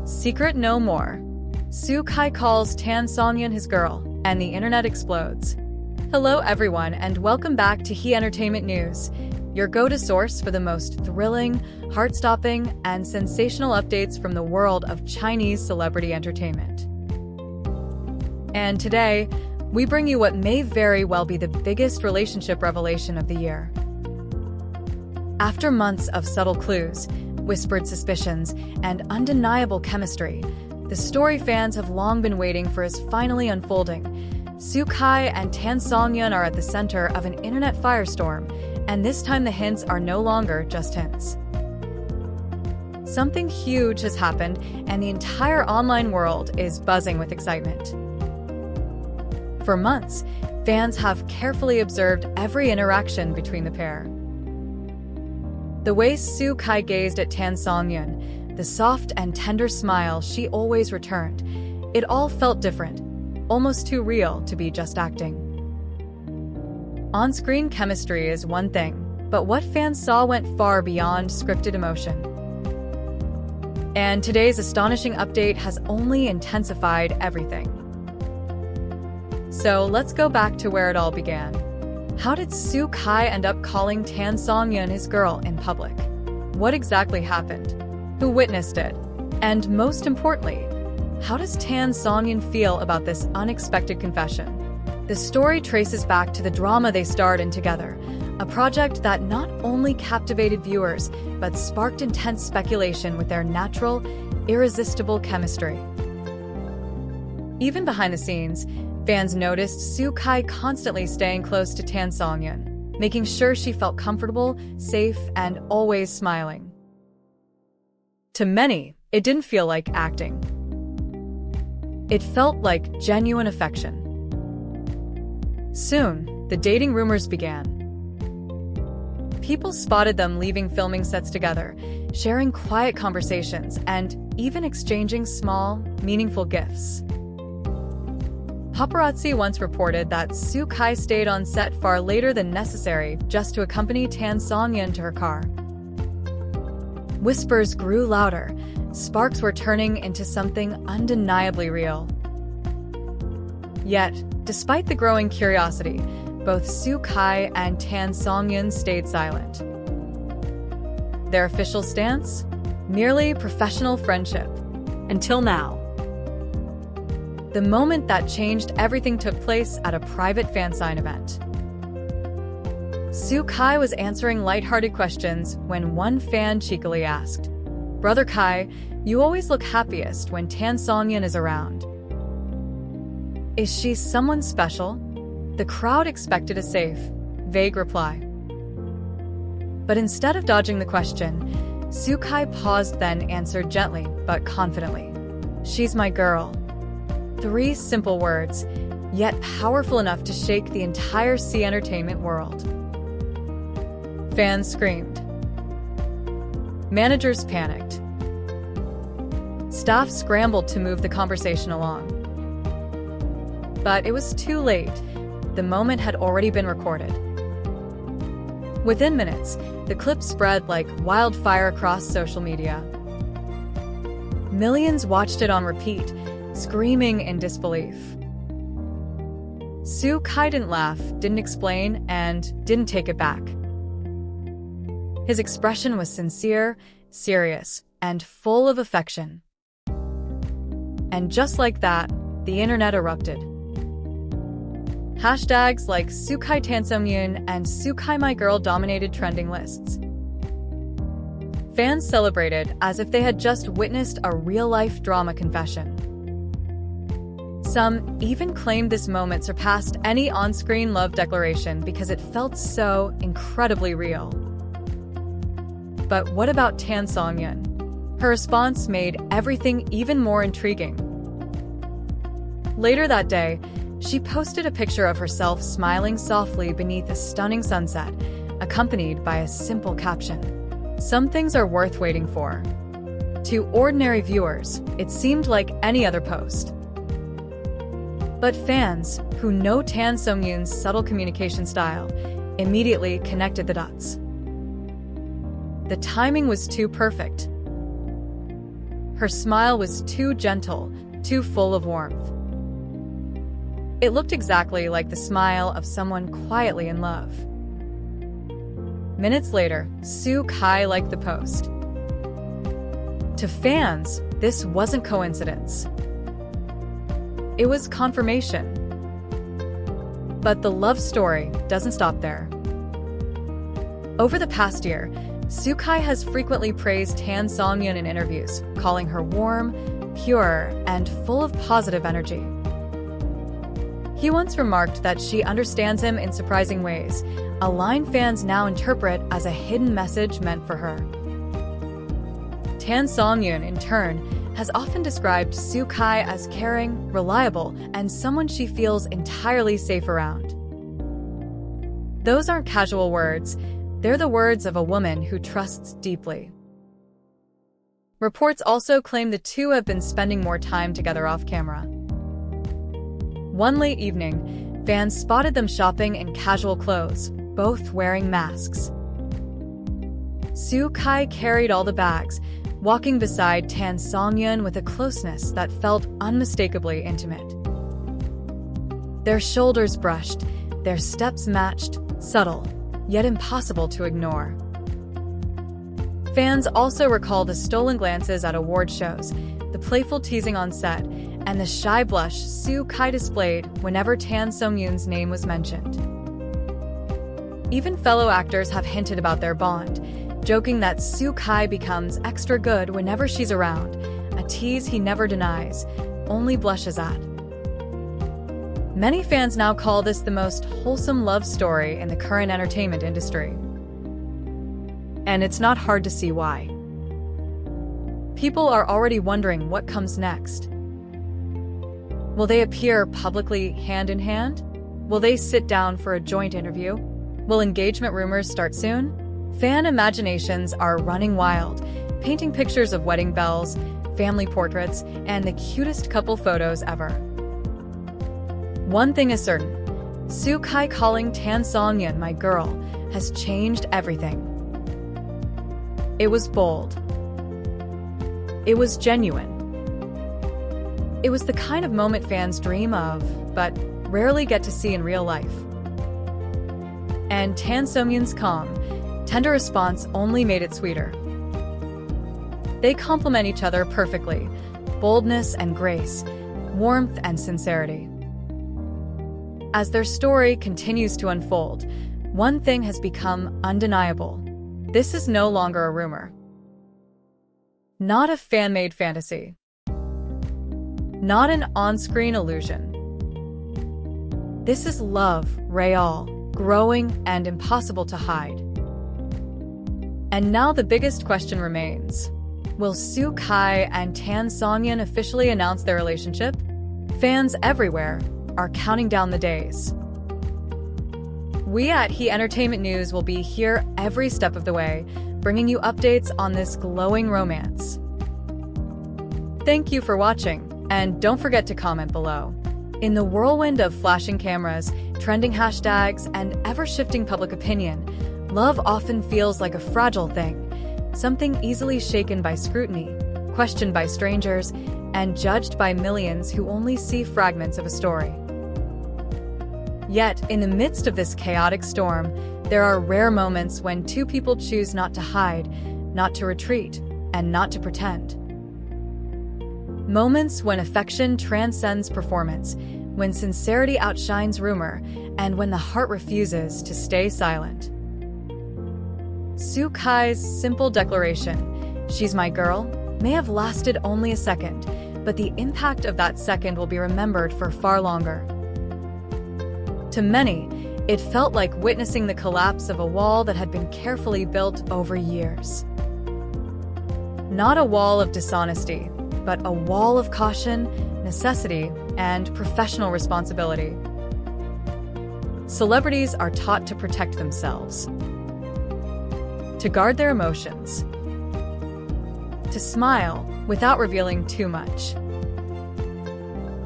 Secret no more. Soo Kai calls Tan Songyun his girl, and the internet explodes. Hello everyone, and welcome back to He Entertainment News, your go-to source for the most thrilling, heart-stopping, and sensational updates from the world of Chinese celebrity entertainment. And today, we bring you what may very well be the biggest relationship revelation of the year. After months of subtle clues, whispered suspicions, and undeniable chemistry, the story fans have long been waiting for is finally unfolding. Soo Kai and Tan Songyun are at the center of an internet firestorm, and this time the hints are no longer just hints. Something huge has happened, and the entire online world is buzzing with excitement. For months, fans have carefully observed every interaction between the pair. The way Soo Kai gazed at Tan Songyun, the soft and tender smile she always returned, it all felt different, almost too real to be just acting. On-screen chemistry is one thing, but what fans saw went far beyond scripted emotion. And today's astonishing update has only intensified everything. So let's go back to where it all began. How did Soo Kai end up calling Tan Songyun his girl in public? What exactly happened? Who witnessed it? And most importantly, how does Tan Songyun feel about this unexpected confession? The story traces back to the drama they starred in together, a project that not only captivated viewers, but sparked intense speculation with their natural, irresistible chemistry. Even behind the scenes, fans noticed Soo Kai constantly staying close to Tan Songyun, making sure she felt comfortable, safe, and always smiling. To many, it didn't feel like acting. It felt like genuine affection. Soon, the dating rumors began. People spotted them leaving filming sets together, sharing quiet conversations, and even exchanging small, meaningful gifts. Paparazzi once reported that Soo Kai stayed on set far later than necessary just to accompany Tan Songyun to her car. Whispers grew louder. Sparks were turning into something undeniably real. Yet, despite the growing curiosity, both Soo Kai and Tan Songyun stayed silent. Their official stance? Merely professional friendship. Until now. The moment that changed everything took place at a private fan sign event. Soo Kai was answering lighthearted questions when one fan cheekily asked, "Brother Kai, you always look happiest when Tan Songyun is around. Is she someone special?" The crowd expected a safe, vague reply. But instead of dodging the question, Soo Kai paused, then answered gently but confidently, "She's my girl." 3 simple words, yet powerful enough to shake the entire He Entertainment world. Fans screamed. Managers panicked. Staff scrambled to move the conversation along. But it was too late. The moment had already been recorded. Within minutes, the clip spread like wildfire across social media. Millions watched it on repeat, screaming in disbelief. Soo Kai didn't laugh, didn't explain, and didn't take it back. His expression was sincere, serious, and full of affection. And just like that, the internet erupted. Hashtags like Soo Kai Tan Songyun and Soo Kai My Girl dominated trending lists. Fans celebrated as if they had just witnessed a real-life drama confession. Some even claimed this moment surpassed any on-screen love declaration because it felt so incredibly real. But what about Tan Songyun? Her response made everything even more intriguing. Later that day, she posted a picture of herself smiling softly beneath a stunning sunset, accompanied by a simple caption. "Some things are worth waiting for." To ordinary viewers, it seemed like any other post. But fans, who know Tan Songyun's subtle communication style, immediately connected the dots. The timing was too perfect. Her smile was too gentle, too full of warmth. It looked exactly like the smile of someone quietly in love. Minutes later, Soo Kai liked the post. To fans, this wasn't coincidence. It was confirmation. But the love story doesn't stop there. Over the past year, Soo Kai has frequently praised Han Song-yeon in interviews, calling her warm, pure, and full of positive energy. He once remarked that she understands him in surprising ways, a line fans now interpret as a hidden message meant for her. Tan Song-yeon, in turn, has often described Soo Kai as caring, reliable, and someone she feels entirely safe around. Those aren't casual words, they're the words of a woman who trusts deeply. Reports also claim the two have been spending more time together off-camera. One late evening, fans spotted them shopping in casual clothes, both wearing masks. Soo Kai carried all the bags, walking beside Tan Song-yeon with a closeness that felt unmistakably intimate. Their shoulders brushed, their steps matched, subtle, yet impossible to ignore. Fans also recall the stolen glances at award shows, the playful teasing on set, and the shy blush Soo Kai displayed whenever Tan Song-yeon's name was mentioned. Even fellow actors have hinted about their bond, joking that Soo Kai becomes extra good whenever she's around, a tease he never denies, only blushes at. Many fans now call this the most wholesome love story in the current entertainment industry. And it's not hard to see why. People are already wondering what comes next. Will they appear publicly hand in hand? Will they sit down for a joint interview? Will engagement rumors start soon? Fan imaginations are running wild, painting pictures of wedding bells, family portraits, and the cutest couple photos ever. One thing is certain, Soo Kai calling Tan Song-yeon my girl has changed everything. It was bold. It was genuine. It was the kind of moment fans dream of, but rarely get to see in real life. And Tan Song-yeon's calm, tender response only made it sweeter. They complement each other perfectly, boldness and grace, warmth and sincerity. As their story continues to unfold, one thing has become undeniable. This is no longer a rumor. Not a fan-made fantasy. Not an on-screen illusion. This is love, real, growing, and impossible to hide. And now the biggest question remains. Will Soo Kai and Tan Song-yeon officially announce their relationship? Fans everywhere are counting down the days. We at HE Entertainment News will be here every step of the way, bringing you updates on this glowing romance. Thank you for watching, and don't forget to comment below. In the whirlwind of flashing cameras, trending hashtags, and ever-shifting public opinion, love often feels like a fragile thing, something easily shaken by scrutiny, questioned by strangers, and judged by millions who only see fragments of a story. Yet, in the midst of this chaotic storm, there are rare moments when two people choose not to hide, not to retreat, and not to pretend. Moments when affection transcends performance, when sincerity outshines rumor, and when the heart refuses to stay silent. Soo Kai's simple declaration, "She's my girl," may have lasted only a second, but the impact of that second will be remembered for far longer. To many, it felt like witnessing the collapse of a wall that had been carefully built over years. Not a wall of dishonesty, but a wall of caution, necessity, and professional responsibility. Celebrities are taught to protect themselves, to guard their emotions, to smile without revealing too much.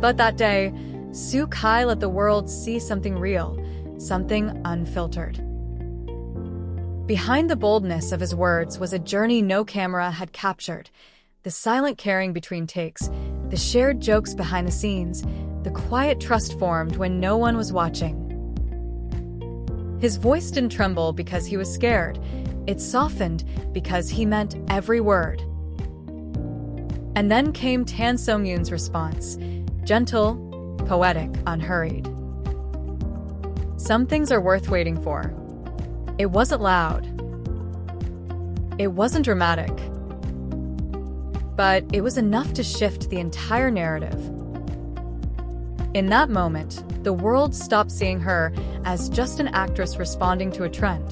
But that day, Soo Kai let the world see something real, something unfiltered. Behind the boldness of his words was a journey no camera had captured, The silent caring between takes, the shared jokes behind the scenes, the quiet trust formed when no one was watching. His voice didn't tremble because he was scared. It softened because he meant every word. And then came Tan Sung-yoon's response, gentle, poetic, unhurried. Some things are worth waiting for. It wasn't loud. It wasn't dramatic. But it was enough to shift the entire narrative. In that moment, the world stopped seeing her as just an actress responding to a trend.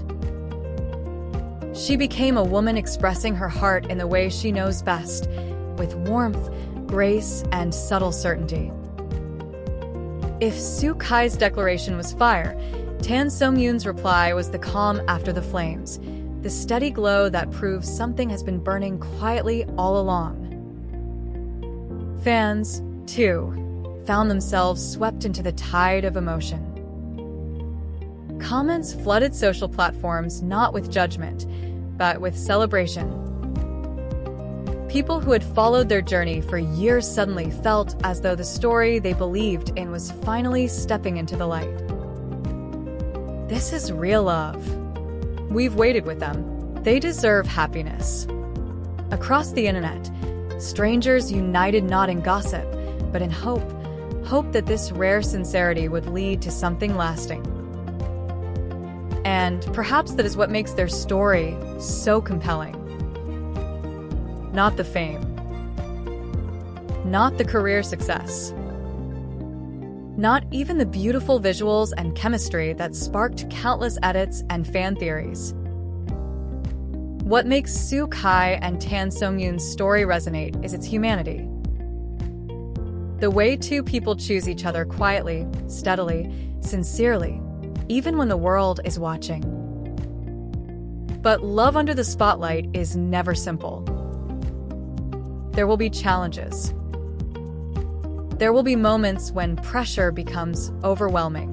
She became a woman expressing her heart in the way she knows best, with warmth, grace, and subtle certainty. If Soo Kai's declaration was fire, Tan Sung-yoon's reply was the calm after the flames, the steady glow that proves something has been burning quietly all along. Fans, too, found themselves swept into the tide of emotion. Comments flooded social platforms not with judgment, but with celebration. People who had followed their journey for years suddenly felt as though the story they believed in was finally stepping into the light. This is real love. We've waited with them. They deserve happiness. Across the internet, strangers united not in gossip, but in hope that this rare sincerity would lead to something lasting. And perhaps that is what makes their story so compelling. Not the fame. Not the career success. Not even the beautiful visuals and chemistry that sparked countless edits and fan theories. What makes Soo Kai and Tan Sung-yoon's story resonate is its humanity. The way two people choose each other quietly, steadily, sincerely, even when the world is watching. But love under the spotlight is never simple. There will be challenges. There will be moments when pressure becomes overwhelming.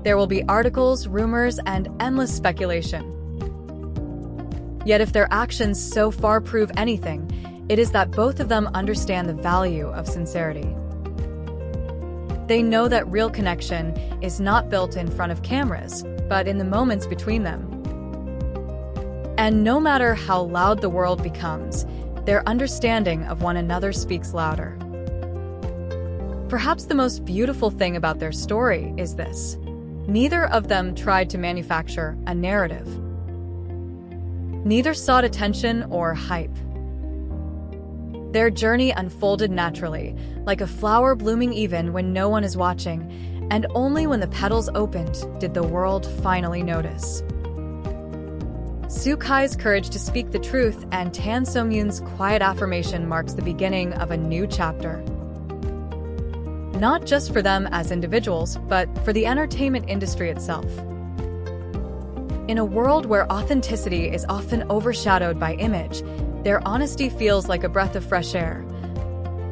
There will be articles, rumors, and endless speculation. Yet if their actions so far prove anything, it is that both of them understand the value of sincerity. They know that real connection is not built in front of cameras, but in the moments between them. And no matter how loud the world becomes, their understanding of one another speaks louder. Perhaps the most beautiful thing about their story is this: neither of them tried to manufacture a narrative. Neither sought attention or hype. Their journey unfolded naturally, like a flower blooming even when no one is watching, and only when the petals opened did the world finally notice. Soo Kai's courage to speak the truth and Tan Sung-yoon's quiet affirmation marks the beginning of a new chapter. Not just for them as individuals, but for the entertainment industry itself. In a world where authenticity is often overshadowed by image, their honesty feels like a breath of fresh air,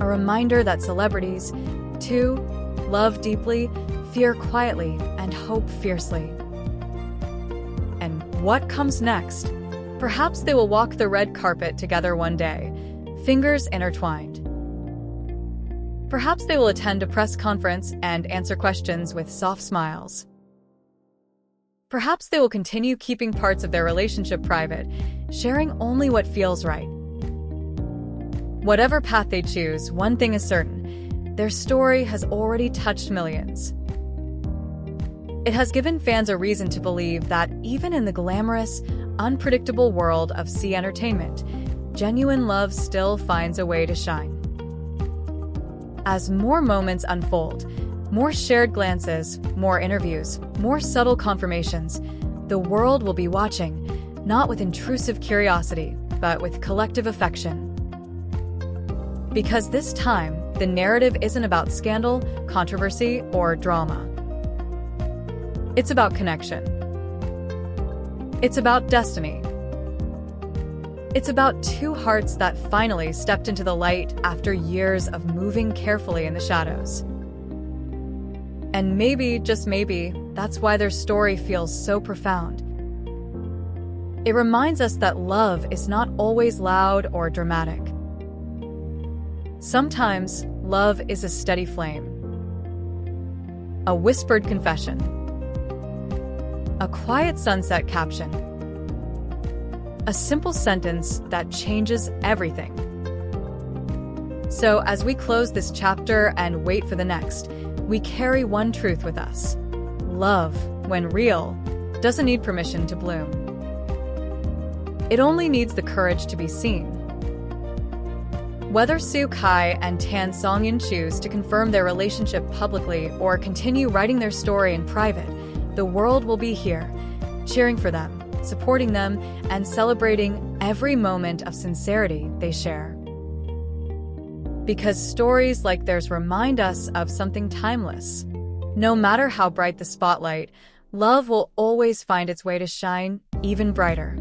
a reminder that celebrities, too, love deeply, fear quietly, and hope fiercely. And what comes next? Perhaps they will walk the red carpet together one day, fingers intertwined. Perhaps they will attend a press conference and answer questions with soft smiles. Perhaps they will continue keeping parts of their relationship private, sharing only what feels right. Whatever path they choose, one thing is certain: their story has already touched millions. It has given fans a reason to believe that even in the glamorous, unpredictable world of C entertainment, genuine love still finds a way to shine. As more moments unfold, more shared glances, more interviews, more subtle confirmations, the world will be watching, not with intrusive curiosity, but with collective affection. Because this time, the narrative isn't about scandal, controversy, or drama. It's about connection. It's about destiny. It's about two hearts that finally stepped into the light after years of moving carefully in the shadows. And maybe, just maybe, that's why their story feels so profound. It reminds us that love is not always loud or dramatic. Sometimes, love is a steady flame, a whispered confession, a quiet sunset caption, a simple sentence that changes everything. So, as we close this chapter and wait for the next, we carry one truth with us. Love, when real, doesn't need permission to bloom. It only needs the courage to be seen. Whether Sue Kai and Tan Songyun choose to confirm their relationship publicly or continue writing their story in private, the world will be here, cheering for them, supporting them, and celebrating every moment of sincerity they share. Because stories like theirs remind us of something timeless. No matter how bright the spotlight, love will always find its way to shine even brighter.